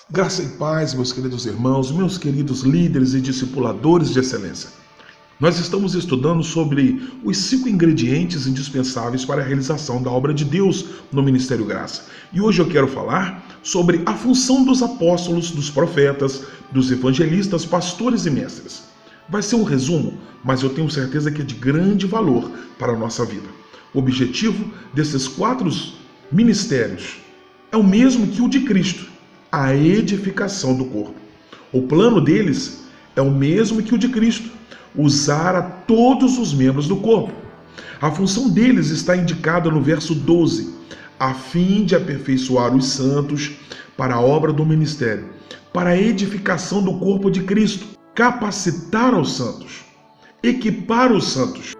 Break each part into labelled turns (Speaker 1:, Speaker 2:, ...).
Speaker 1: Graça e paz, meus queridos irmãos, meus queridos líderes e discipuladores de excelência. Nós estamos estudando sobre os 5 ingredientes indispensáveis para a realização da obra de Deus no Ministério Graça. E hoje eu quero falar sobre a função dos apóstolos, dos profetas, dos evangelistas, pastores e mestres. Vai ser um resumo, mas eu tenho certeza que é de grande valor para a nossa vida. O objetivo desses 4 ministérios é o mesmo que o de Cristo: a edificação do corpo. O plano deles é o mesmo que o de Cristo: usar a todos os membros do corpo. A função deles está indicada no verso 12, a fim de aperfeiçoar os santos para a obra do ministério, para a edificação do corpo de Cristo, capacitar os santos, equipar os santos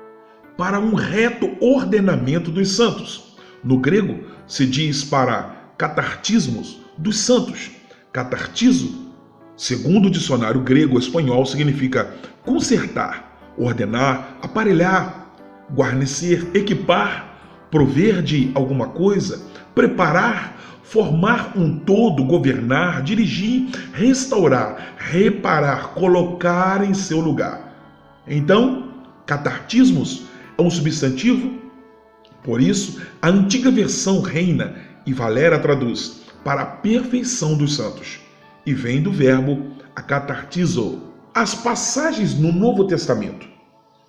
Speaker 1: para um reto ordenamento dos santos. No grego se diz para catartismos dos santos. Catartizo, segundo o dicionário grego-espanhol, significa consertar, ordenar, aparelhar, guarnecer, equipar, prover de alguma coisa, preparar, formar um todo, governar, dirigir, restaurar, reparar, colocar em seu lugar. Então, catartismos é um substantivo, por isso a antiga versão Reina e Valera traduz para a perfeição dos santos, e vem do verbo akatartizo. As passagens no Novo Testamento,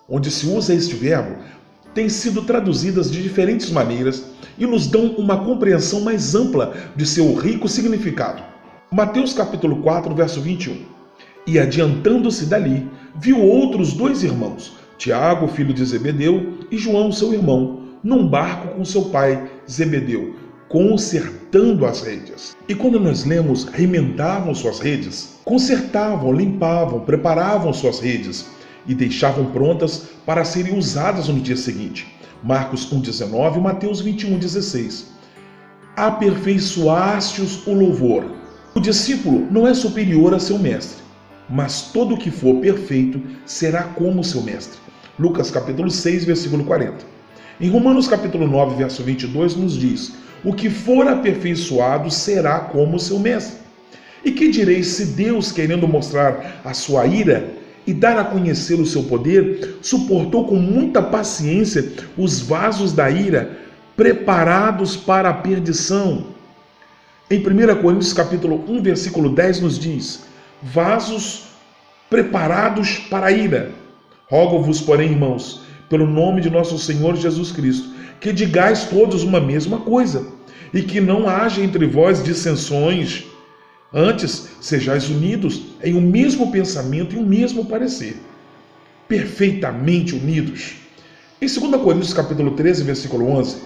Speaker 1: onde se usa este verbo, têm sido traduzidas de diferentes maneiras e nos dão uma compreensão mais ampla de seu rico significado. Mateus capítulo 4, verso 21. E adiantando-se dali, viu outros 2 irmãos, Tiago, filho de Zebedeu, e João, seu irmão, num barco com seu pai, Zebedeu, consertando as redes. E quando nós lemos remendavam suas redes, consertavam, limpavam, preparavam suas redes e deixavam prontas para serem usadas no dia seguinte. Marcos 1,19 e Mateus 21,16. Aperfeiçoastes o louvor. O discípulo não é superior a seu mestre, mas todo o que for perfeito será como seu mestre. Lucas capítulo 6, versículo 40. Em Romanos capítulo 9, verso 22 nos diz: o que for aperfeiçoado será como seu mestre. E que direis se Deus, querendo mostrar a sua ira e dar a conhecer o seu poder, suportou com muita paciência os vasos da ira preparados para a perdição? Em 1 Coríntios capítulo 1, versículo 10 nos diz: vasos preparados para a ira. Rogo-vos, porém, irmãos, pelo nome de nosso Senhor Jesus Cristo, que digais todos uma mesma coisa, e que não haja entre vós dissensões. Antes, sejais unidos em um mesmo pensamento e um mesmo parecer, perfeitamente unidos. Em 2 Coríntios capítulo 13, versículo 11,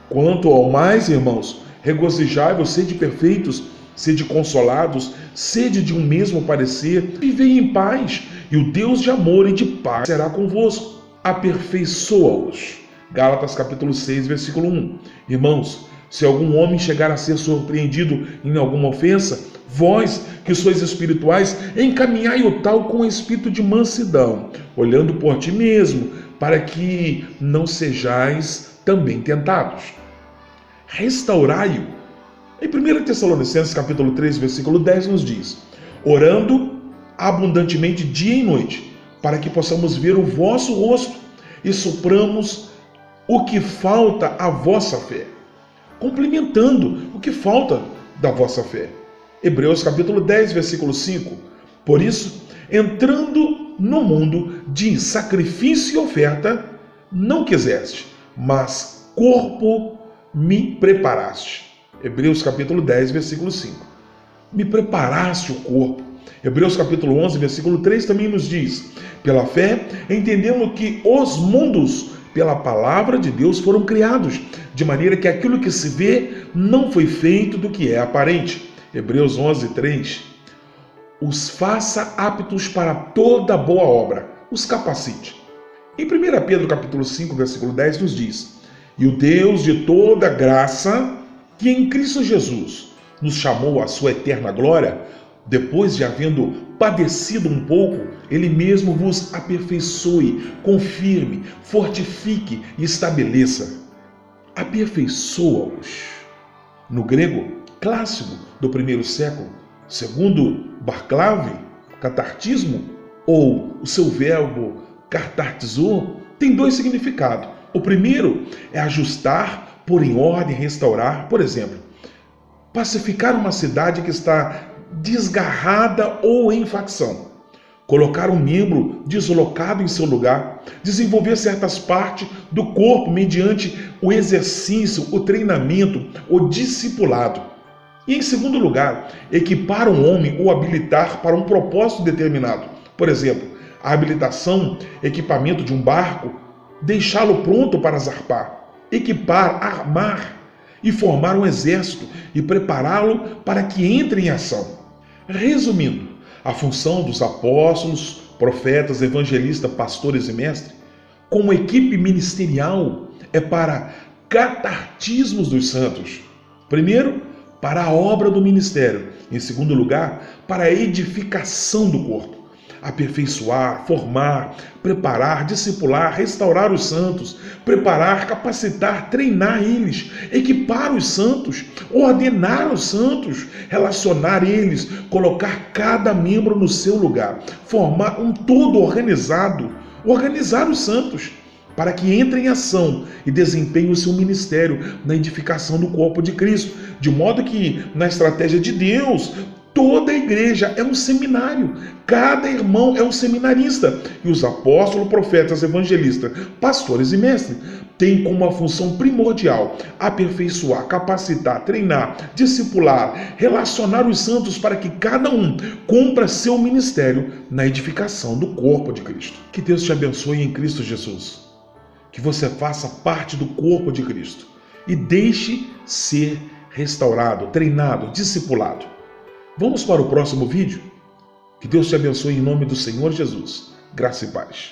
Speaker 1: quanto ao mais, irmãos, regozijai-vos, sede perfeitos, sede consolados, sede de um mesmo parecer, vivei em paz, e o Deus de amor e de paz será convosco. Aperfeiçoa-os. Gálatas capítulo 6, versículo 1. Irmãos, se algum homem chegar a ser surpreendido em alguma ofensa, vós, que sois espirituais, encaminhai o tal com espírito de mansidão, olhando por ti mesmo, para que não sejais também tentados. Restaurai-o. Em 1 Tessalonicenses capítulo 3, versículo 10 nos diz: orando abundantemente dia e noite, para que possamos ver o vosso rosto e supramos o que falta à vossa fé, complementando o que falta da vossa fé. Hebreus capítulo 10, versículo 5. Por isso, entrando no mundo de sacrifício e oferta, não quiseste, mas corpo me preparaste. Hebreus capítulo 10, versículo 5. Me preparaste o corpo. Hebreus capítulo 11, versículo 3 também nos diz: pela fé, entendendo que os mundos pela palavra de Deus foram criados, de maneira que aquilo que se vê não foi feito do que é aparente. Hebreus 11, 3. Os faça aptos para toda boa obra, os capacite. Em 1 Pedro capítulo 5, versículo 10 nos diz: e o Deus de toda graça, que em Cristo Jesus nos chamou à sua eterna glória, Depois de havendo padecido um pouco, ele mesmo vos aperfeiçoe, confirme, fortifique e estabeleça. Aperfeiçoa-os. No grego clássico do primeiro século, segundo Barclave, catartismo, ou o seu verbo cartartizou, tem dois significados. O primeiro é ajustar, pôr em ordem, restaurar. Por exemplo, pacificar uma cidade que está desgarrada ou em facção. Colocar um membro deslocado em seu lugar. Desenvolver certas partes do corpo mediante o exercício, o treinamento, o discipulado. E em segundo lugar, equipar um homem ou habilitar para um propósito determinado. Por exemplo, a habilitação, equipamento de um barco, deixá-lo pronto para zarpar. Equipar, armar e formar um exército e prepará-lo para que entre em ação. Resumindo, a função dos apóstolos, profetas, evangelistas, pastores e mestres, como equipe ministerial, é para catartismos dos santos. Primeiro, para a obra do ministério. Em segundo lugar, para a edificação do corpo. Aperfeiçoar, formar, preparar, discipular, restaurar os santos, preparar, capacitar, treinar eles, equipar os santos, ordenar os santos, relacionar eles, colocar cada membro no seu lugar, formar um todo organizado, organizar os santos, para que entrem em ação e desempenhem o seu ministério na edificação do corpo de Cristo, de modo que, na estratégia de Deus, toda a igreja é um seminário, cada irmão é um seminarista, e os apóstolos, profetas, evangelistas, pastores e mestres têm como a função primordial aperfeiçoar, capacitar, treinar, discipular, relacionar os santos para que cada um cumpra seu ministério na edificação do corpo de Cristo. Que Deus te abençoe em Cristo Jesus, que você faça parte do corpo de Cristo e deixe ser restaurado, treinado, discipulado. Vamos para o próximo vídeo? Que Deus te abençoe em nome do Senhor Jesus. Graça e paz.